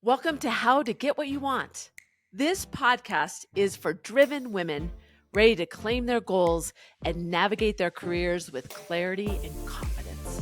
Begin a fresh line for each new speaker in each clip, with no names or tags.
Welcome to How to Get What You Want. This podcast is for driven women ready to claim their goals and navigate their careers with clarity and confidence.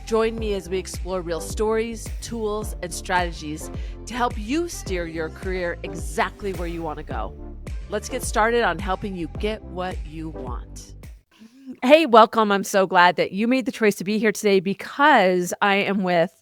Join me as we explore real stories, tools, and strategies to help you steer your career exactly where you want to go. Let's get started on helping you get what you want. Hey, welcome. I'm so glad that you made the choice to be here today because I am with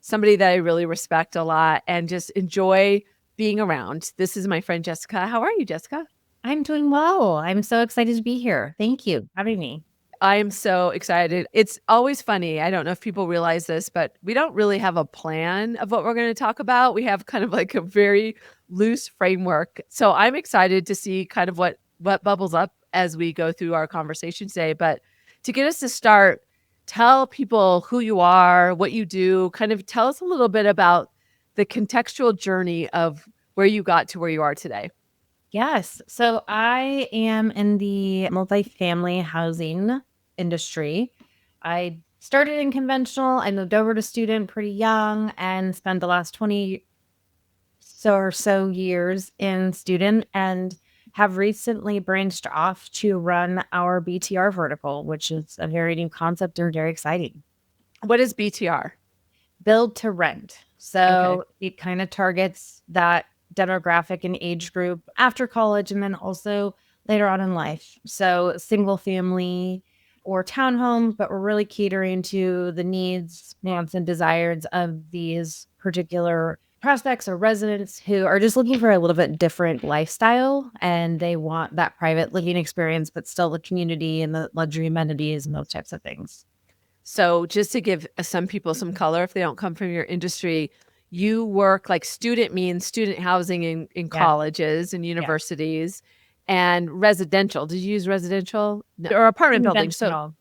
somebody that I really respect a lot and just enjoy being around. This is my friend Jessica. How are you, Jessica?
I'm doing well. I'm so excited to be here. Thank you for having me.
I'm so excited. It's always funny. I don't know if people realize this, but we don't really have a plan of what we're going to talk about. We have kind of like a very loose framework. So I'm excited to see kind of what bubbles up as we go through our conversation today. But to get us to start, tell people who you are, what you do, kind of tell us a little bit about the contextual journey of where you got to where you are today.
Yes. So I am in the multifamily housing industry. I started in conventional. I moved over to student pretty young and spent the last 20 or so years in student and have recently branched off to run our BTR vertical, which is a very new concept and very exciting.
What is BTR?
Build to rent. So it kind of targets that demographic and age group after college and then also later on in life. So single family or townhomes, but we're really catering to the needs, wants, and desires of these particular prospects or residents who are just looking for a little bit different lifestyle and they want that private living experience, but still the community and the luxury amenities and those types of things.
So just to give some people some color, if they don't come from your industry, you work like student means student housing in colleges and universities and residential. Did you use residential or apartment buildings? So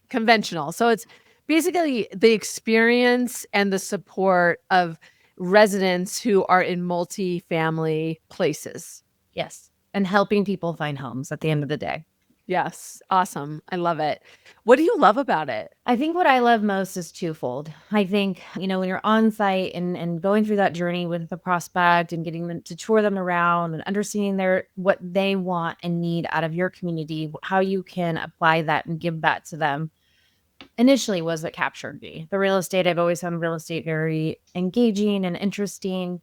conventional. So it's basically the experience and the support of residents who are in multi-family places.
Yes. And helping people find homes at the end of the day.
Yes. Awesome. I love it. What do you love about it?
I think what I love most is twofold. I think, when you're on site and going through that journey with the prospect and getting them to tour them around and understanding what they want and need out of your community, how you can apply that and give that to them. Initially was what captured me. The real estate, I've always found real estate very engaging and interesting.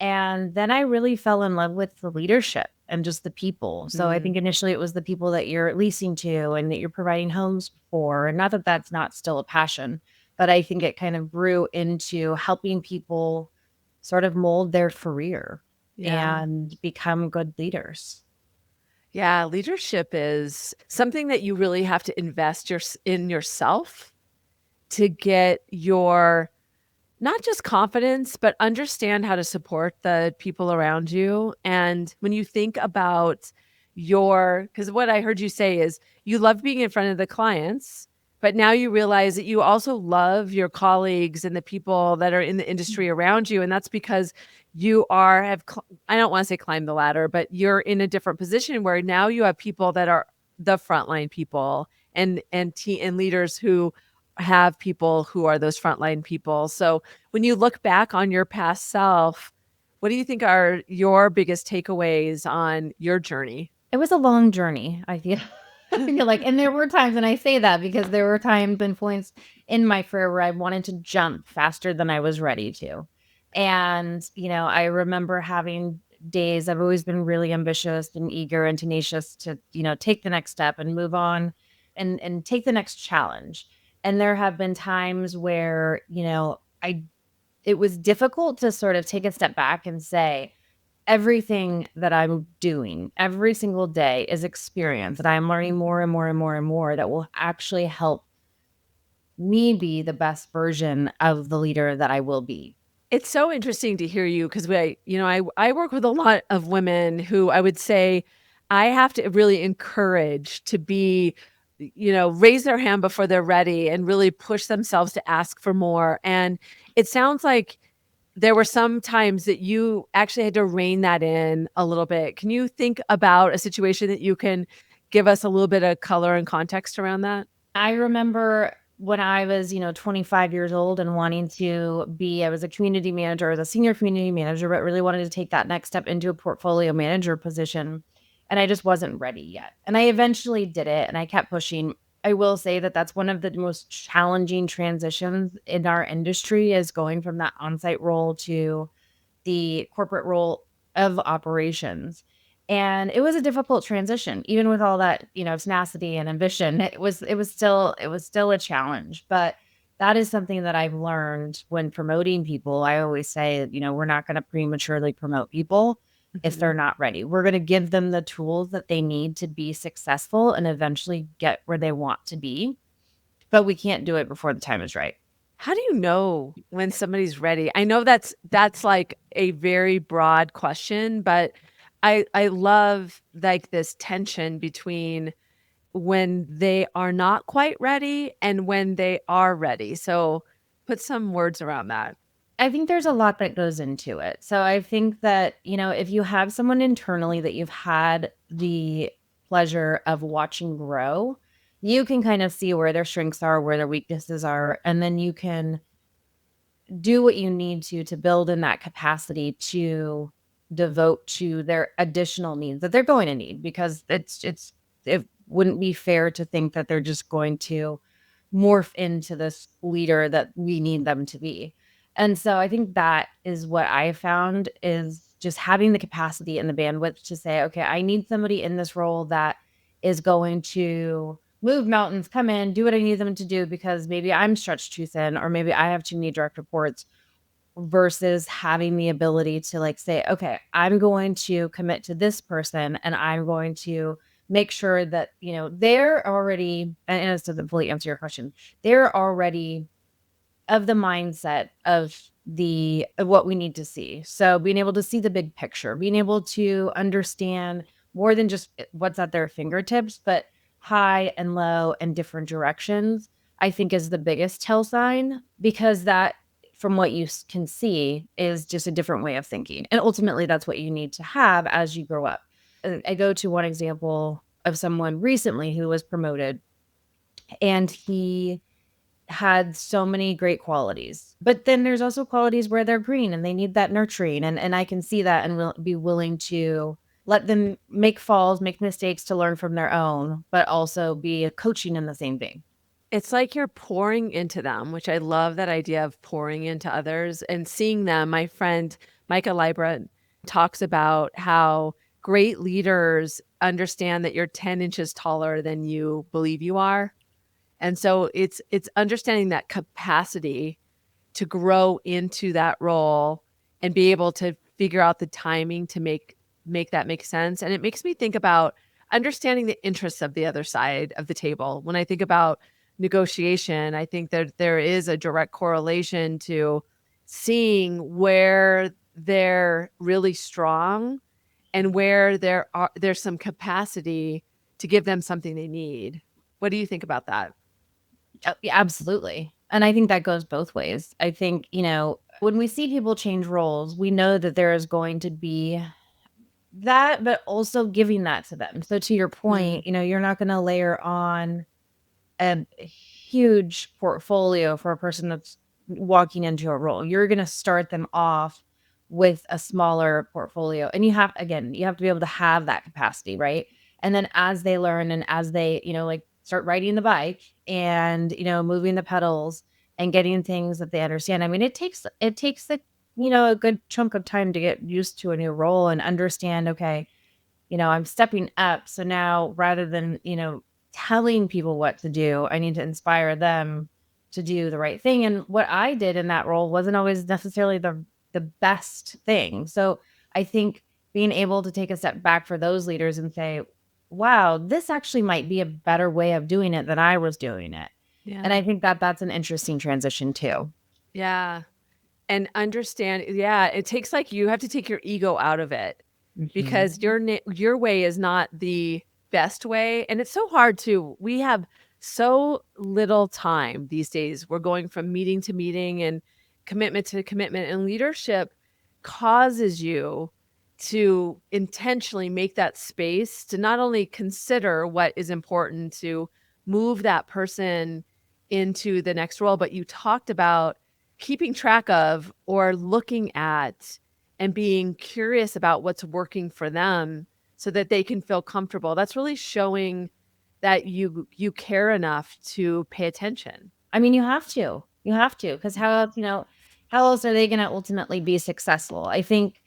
And then I really fell in love with the leadership and just the people. So I think initially it was the people that you're leasing to and that you're providing homes for. And not that that's not still a passion, but I think it kind of grew into helping people sort of mold their career and become good leaders.
Yeah, leadership is something that you really have to invest in yourself to get your not just confidence, but understand how to support the people around you. And when you think about because what I heard you say is you love being in front of the clients, but now you realize that you also love your colleagues and the people that are in the industry around you. And that's because you I don't want to say climb the ladder, but you're in a different position where now you have people that are the frontline people and leaders who have people who are those frontline people. So when you look back on your past self, what do you think are your biggest takeaways on your journey?
It was a long journey, I feel. I feel like, and there were times, and I say that because there were times and points in my career where I wanted to jump faster than I was ready to. And, I remember having days, I've always been really ambitious and eager and tenacious to, take the next step and move on and take the next challenge. And there have been times where, it was difficult to sort of take a step back and say, everything that I'm doing every single day is experience that I'm learning more and more and more and more that will actually help me be the best version of the leader that I will be.
It's so interesting to hear you because I work with a lot of women who I would say I have to really encourage to be, raise their hand before they're ready and really push themselves to ask for more. And it sounds like there were some times that you actually had to rein that in a little bit. Can you think about a situation that you can give us a little bit of color and context around that?
I remember when I was, 25 years old and wanting to I was a community manager, I was a senior community manager, but really wanted to take that next step into a portfolio manager position. And I just wasn't ready yet. And I eventually did it and I kept pushing. I will say that that's one of the most challenging transitions in our industry is going from that on-site role to the corporate role of operations. And it was a difficult transition, even with all that, tenacity and ambition. It was still a challenge. But that is something that I've learned when promoting people. I always say, we're not going to prematurely promote people if they're
Mhm.
not ready. We're going to give them the tools that they need to be successful and eventually get where they want to be. But we can't do it before the time is right.
How do you know when somebody's ready? I know that's like a very broad question, but I love like this tension between when they are not quite ready and when they are ready. So put some words around that.
I think there's a lot that goes into it. So I think that, if you have someone internally that you've had the pleasure of watching grow, you can kind of see where their strengths are, where their weaknesses are, and then you can do what you need to build in that capacity to devote to their additional needs that they're going to need because it wouldn't be fair to think that they're just going to morph into this leader that we need them to be. And so I think that is what I found is just having the capacity and the bandwidth to say, okay, I need somebody in this role that is going to move mountains, come in, do what I need them to do because maybe I'm stretched too thin or maybe I have too many direct reports versus having the ability to like say, okay, I'm going to commit to this person and I'm going to make sure that, they're already, and this doesn't fully answer your question, they're already of the mindset of what we need to see. So being able to see the big picture, being able to understand more than just what's at their fingertips, but high and low and different directions, I think is the biggest tell sign because that from what can see is just a different way of thinking. And ultimately that's what you need to have as you grow up. I go to one example of someone recently who was promoted and he had so many great qualities. But then there's also qualities where they're green and they need that nurturing and I can see that and will be willing to let them make falls, make mistakes to learn from their own, but also be a coaching in the same vein.
It's like you're pouring into them, which I love that idea of pouring into others and seeing them. My friend Micah Libra talks about how great leaders understand that you're 10 inches taller than you believe you are. And so it's understanding that capacity to grow into that role and be able to figure out the timing to make that make sense. And it makes me think about understanding the interests of the other side of the table. When I think about negotiation, I think that there is a direct correlation to seeing where they're really strong and where there's some capacity to give them something they need. What do you think about that?
Yeah, absolutely. And I think that goes both ways. I think, when we see people change roles, we know that there is going to be that, but also giving that to them. So to your
Mm.
point, you're not going to layer on a huge portfolio for a person that's walking into a role. You're going to start them off with a smaller portfolio. And you have to be able to have that capacity, right? And then as they learn and as they, like start riding the bike and, moving the pedals and getting things that they understand. I mean, it takes a good chunk of time to get used to a new role and understand, okay, I'm stepping up. So now rather than, telling people what to do, I need to inspire them to do the right thing. And what I did in that role wasn't always necessarily the best thing. So I think being able to take a step back for those leaders and say, wow, this actually might be a better way of doing it than I was doing it. And
Yeah.
I think that that's an interesting transition too.
Yeah. And understand yeah, it takes like you have to take your ego out of it because
Mhm.
your way is not the best way, and it's so hard to we have so little time these days. We're going from meeting to meeting and commitment to commitment, and leadership causes you to intentionally make that space to not only consider what is important to move that person into the next role, but you talked about keeping track of or looking at and being curious about what's working for them so that they can feel comfortable. That's really showing that you care enough to pay attention.
I mean, you have to. You have to, because how else, how else are they going to ultimately be successful? I think,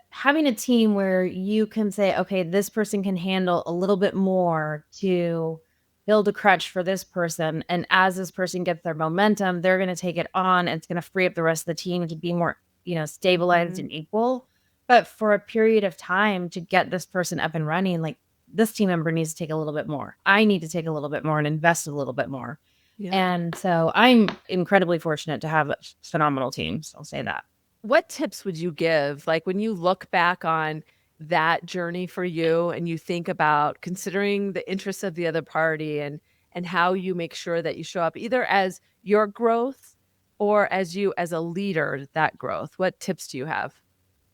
having a team where you can say, okay, this person can handle a little bit more to build a crutch for this person. And as this person gets their momentum, they're going to take it on and it's going to free up the rest of the team to be more, stabilized
Mhm.
and equal. But for a period of time to get this person up and running, like this team member needs to take a little bit more. I need to take a little bit more and invest a little bit more.
Yeah.
And so I'm incredibly fortunate to have phenomenal teams. I'll say that.
What tips would you give, like, when you look back on that journey for you and you think about considering the interests of the other party and how you make sure that you show up either as your growth or as you as a leader, that growth? What tips do you have?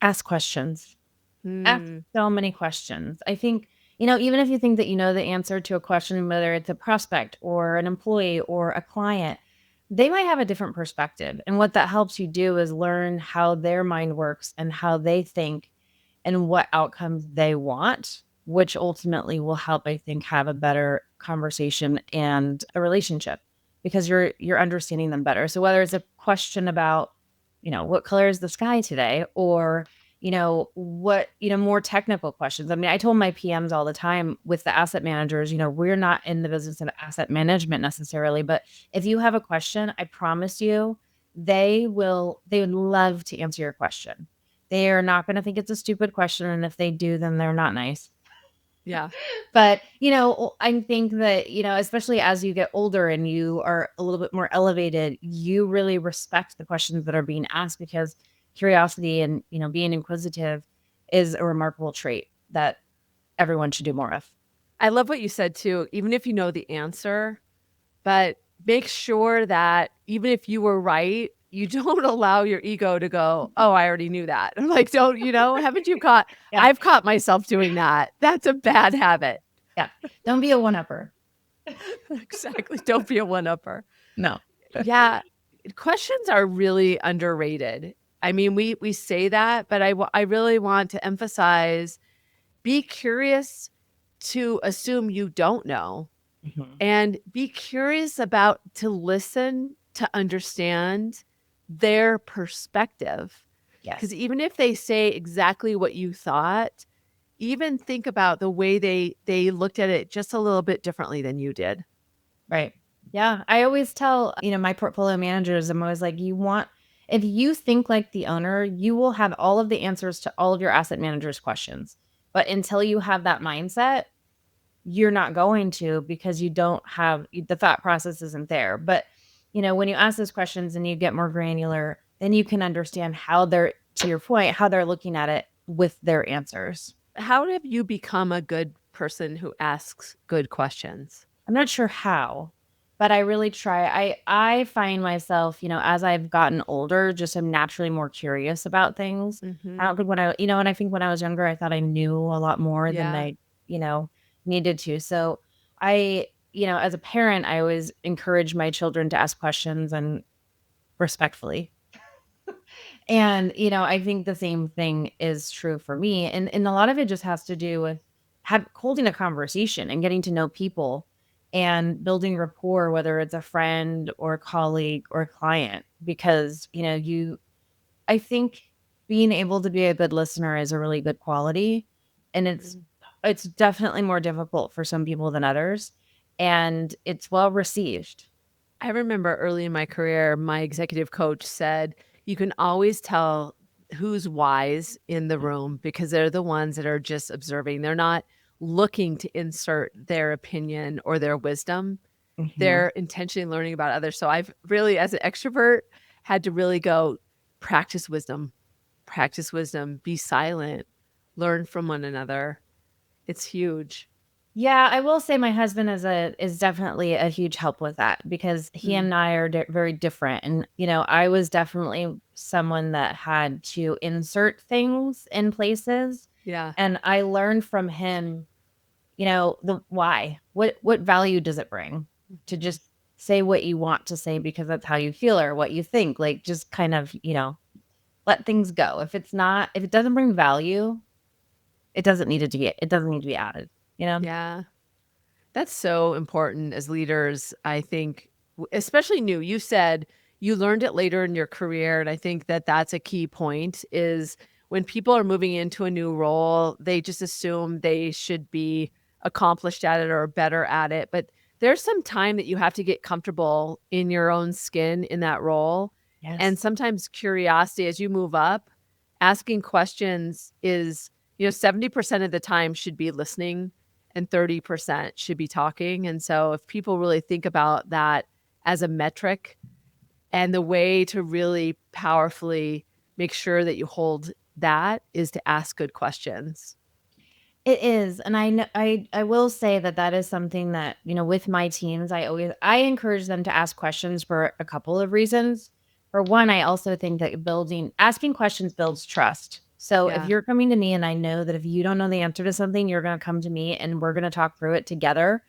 Ask questions. Ask
Hmm.
so many questions. I think, even if you think that you know the answer to a question, whether it's a prospect or an employee or a client, they might have a different perspective. And what that helps you do is learn how their mind works and how they think and what outcomes they want, which ultimately will help, I think, have a better conversation and a relationship because you're understanding them better. So whether it's a question about, what color is the sky today, or what, more technical questions. I mean, I told my PMs all the time with the asset managers, we're not in the business of asset management necessarily, but if you have a question, I promise you, they would love to answer your question. They are not going to think it's a stupid question. And if they do, then they're not nice.
Yeah.
But, I think that, especially as you get older and you are a little bit more elevated, you really respect the questions that are being asked because curiosity and, being inquisitive is a remarkable trait that everyone should do more of.
I love what you said too, even if you know the answer, but make sure that even if you were right, you don't allow your ego to go, "Oh, I already knew that." I'm like, don't, haven't you caught
Yeah.
I've caught myself doing that. That's a bad habit.
Yeah. Don't be a one upper.
Exactly. Don't be a one-upper.
No.
Yeah, questions are really underrated. I mean, we say that, but I really want to emphasize, be curious to assume you don't know.
Mhm.
And be curious about to listen to understand their perspective. Because
Yes.
even if they say exactly what you thought, even think about the way they looked at it just a little bit differently than you did.
Right. Yeah. I always tell, my portfolio managers, I'm always like, if you think like the owner, you will have all of the answers to all of your asset managers' questions. But until you have that mindset, you're not going to because you don't have the thought process isn't there. But, when you ask those questions and you get more granular, then you can understand how they're, to your point, how they're looking at it with their answers.
How have you become a good person who asks good questions?
I'm not sure how, but I really try. I find myself, as I've gotten older, just am naturally more curious about things. I
Mhm.
don't think and I think when I was younger, I thought I knew a lot more than
Yeah.
I, needed to. So as a parent, I always encourage my children to ask questions and respectfully. And, I think the same thing is true for me. And a lot of it just has to do with holding a conversation and getting to know people and building rapport, whether it's a friend or a colleague or a client, because, I think being able to be a good listener is a really good quality. And
Mm.
it's definitely more difficult for some people than others. And it's well received.
I remember early in my career, my executive coach said, "You can always tell who's wise in the room because they're the ones that are just observing. They're not looking to insert their opinion or their wisdom.
Mhm.
They're intentionally learning about others." So I've really, as an extrovert, had to really go practice wisdom, be silent, learn from one another. It's huge.
Yeah, I will say my husband is definitely a huge help with that because he
Mm,
and I are very different. And, I was definitely someone that had to insert things in places.
yeah.
And I learned from him, The why. What value does it bring to
Mhm.
just say what you want to say because that's how you feel or what you think? Like just kind of, let things go. If it doesn't bring value, it doesn't need to be added, you know?
Yeah. That's so important as leaders, I think, especially new. You said you learned it later in your career, and I think that that's a key point is when people are moving into a new role, they just assume they should be accomplished at it or better at it, but there's some time that you have to get comfortable in your own skin in that role, and
Yes.
sometimes curiosity as you move up, asking questions is 70% of the time should be listening and 30% should be talking. And so if people really think about that as a metric and the way to really powerfully make sure that you hold that is to ask good questions.
It is, and I will say that that is something that, with my teams, I encourage them to ask questions for a couple of reasons. For one, I also think that building asking questions builds trust. So if
Yeah.
you're coming to me and I know that if you don't know the answer to something, you're gonna come to me and we're gonna talk through it together,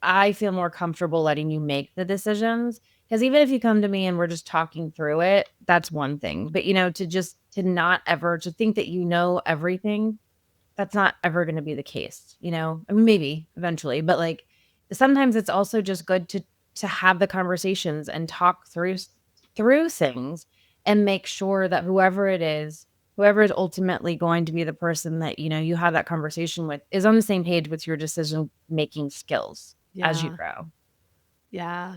I feel more comfortable letting you make the decisions. Because even if you come to me and we're just talking through it, that's one thing. But to not ever to think that you know everything, that's not ever gonna be the case, you know? I mean, maybe eventually, but, like, sometimes it's also just good to have the conversations and talk through things and make sure that whoever is ultimately going to be the person that, you have that conversation with is on the same page with your decision-making skills as you
Yeah.
grow.
Yeah.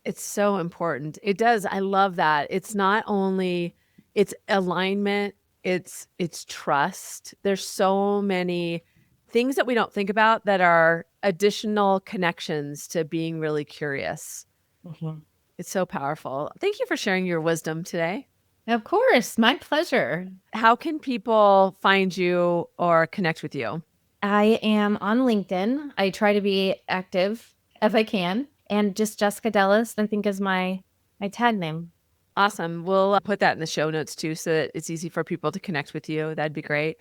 It's so important. It does. I love that. It's not only it's alignment, it's trust. There's so many things that we don't think about that are additional connections to being really curious.
Mhm.
It's so powerful. Thank you for sharing your wisdom today.
Of course, my pleasure.
How can people find you or connect with you?
I am on LinkedIn. I try to be active as I can, and just Jessica Delis, I think is my tag name.
Awesome. We'll put that in the show notes too so that it's easy for people to connect with you. That'd be great.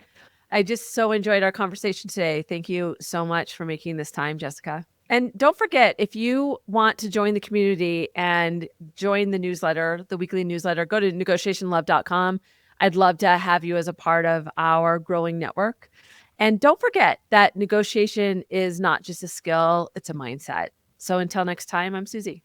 I just so enjoyed our conversation today. Thank you so much for making this time, Jessica. And don't forget, if you want to join the community and join the newsletter, the weekly newsletter, go to negotiationlove.com. I'd love to have you as a part of our growing network. And don't forget that negotiation is not just a skill, it's a mindset. So until next time, I'm Susie.